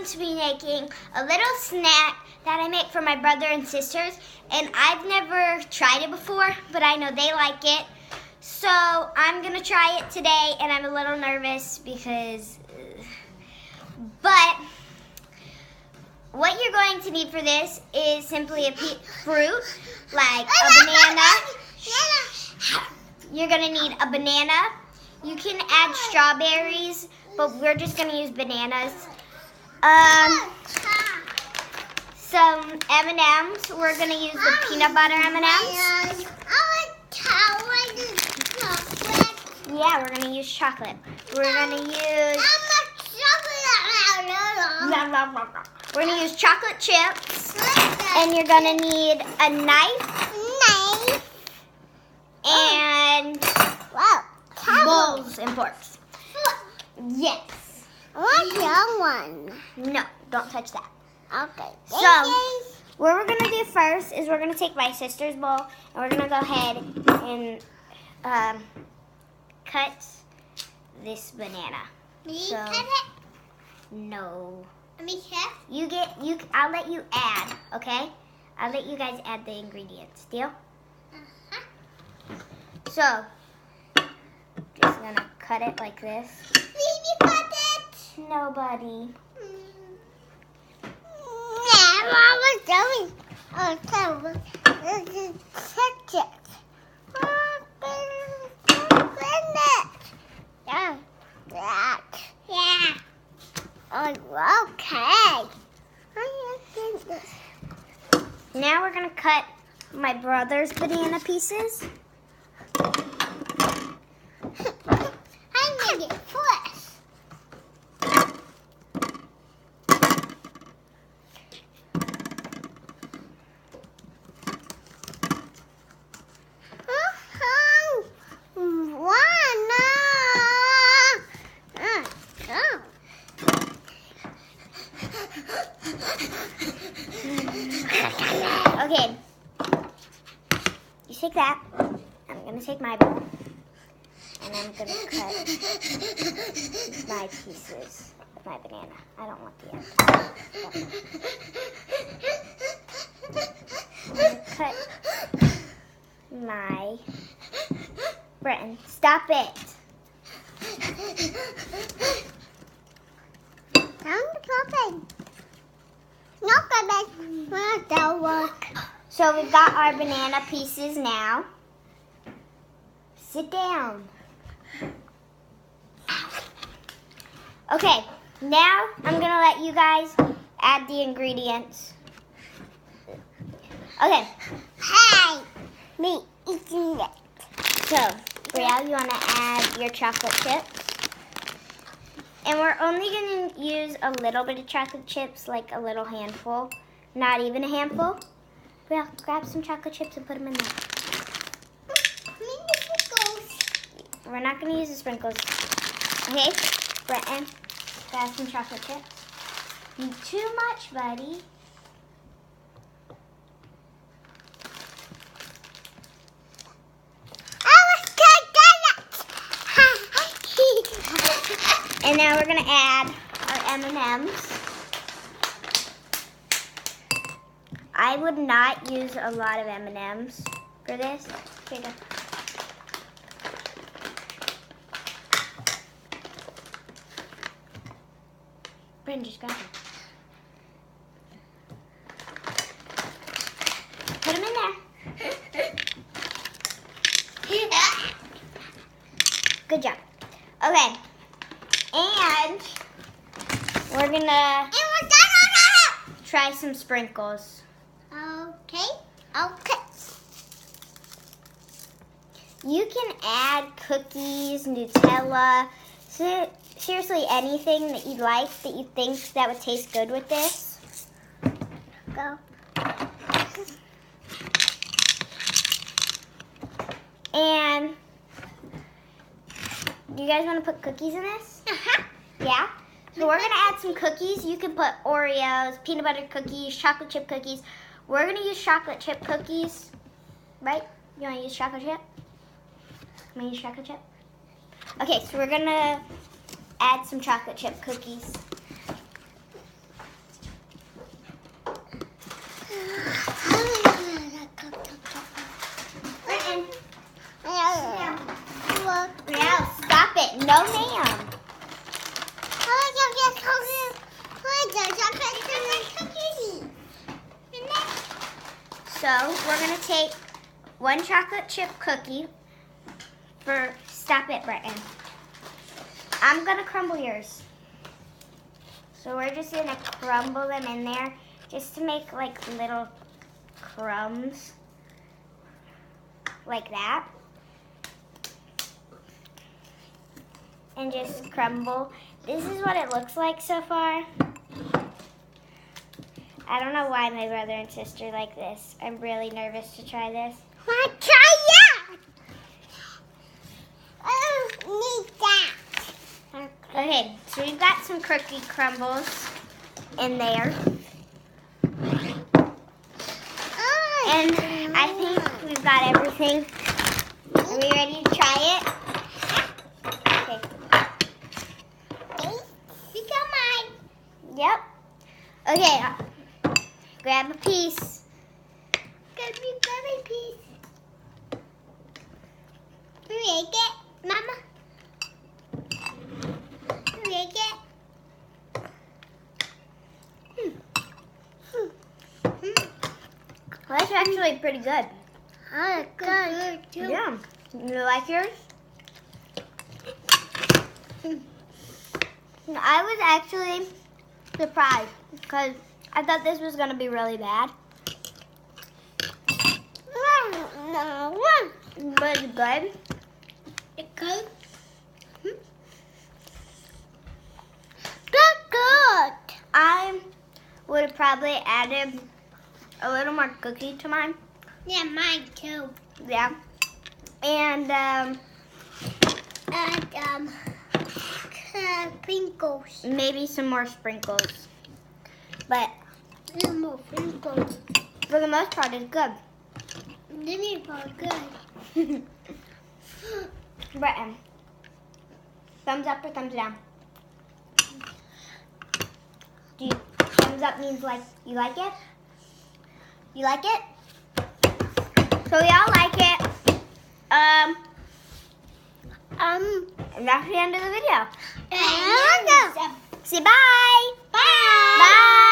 to be making a little snack that I make for my brother and sisters. And I've never tried it before, but I know they like it. So I'm going to try it today, and I'm a little nervous because... But what you're going to need for this is simply a fruit, like a banana. You're going to need a banana. You can add strawberries, but we're just going to use bananas. Some M&ms. We're going to use the peanut butter M&ms. Yeah, we're going to use chocolate. We're going to use... We're going to use chocolate chips. And you're going to need a knife. And bowls and forks. Yes. What's your one? No, don't touch that. Okay. So, what we're going to do first is we're going to take my sister's bowl and we're going to go ahead and cut this banana. Cut it? No. Cut? I'll let you add, okay? I'll let you guys add the ingredients. Deal? So, just going to cut it like this. Baby, cut it? Nobody. Yeah, Mama's doing. Oh, so this is ketchup. Yeah. Oh, okay. Now we're going to cut my brother's banana pieces. I made it first. Okay, you take that. I'm going to take my bowl. And I'm going to cut my pieces of my banana. I don't want the other. I'm going to cut my... Brenton, stop it. So we've got our banana pieces now. Sit down. Okay, now I'm going to let you guys add the ingredients. Okay. Hey, me eating it. So, Brielle, you want to add your chocolate chips? And we're only going to use a little bit of chocolate chips, like a little handful. Not even a handful. Brielle, grab some chocolate chips and put them in there. We're not going to use the sprinkles. Okay, Brenton, grab some chocolate chips. Not too much, buddy. And now we're going to add our M&ms. I would not use a lot of M&ms for this. Here you go. Brenton, just grab them. Put them in there. Good job. Okay. And we're gonna try some sprinkles. Okay. You can add cookies, Nutella, seriously anything that you like that you think that would taste good with this. Go. And do you guys want to put cookies in this? Yeah? So we're going to add some cookies. You can put Oreos, peanut butter cookies, chocolate chip cookies. We're going to use chocolate chip cookies. Right? You want to use chocolate chip? I'm going to use chocolate chip. Okay, so we're going to add some chocolate chip cookies. Brielle, stop it. No, ma'am. So we're going to take 1 chocolate chip cookie for, stop it, Brenton. I'm going to crumble yours. So we're just going to crumble them in there just to make like little crumbs like that. And just crumble. This is what it looks like so far. I don't know why my brother and sister like this. I'm really nervous to try this. I try that. I don't need that. Okay, so we've got some cookie crumbles in there. And I think we've got everything. Are we ready to try it? Okay. You got mine. Yep. Okay, grab a piece. Grab a piece. Make it, Mama. Make it. Well, that's actually pretty good. Oh, good too. Yeah. You like yours? I was actually surprised because I thought this was going to be really bad. But it's good. It's good. That's good. I would have probably added a little more cookie to mine. Yeah, mine too. Yeah. And sprinkles. maybe some more sprinkles. But Some more sprinkles. for the most part, it's good. These are good. Brenton, thumbs up or thumbs down? Thumbs up means like you like it? You like it? So we all like it. And that's the end of the video. Say bye. Bye. Bye.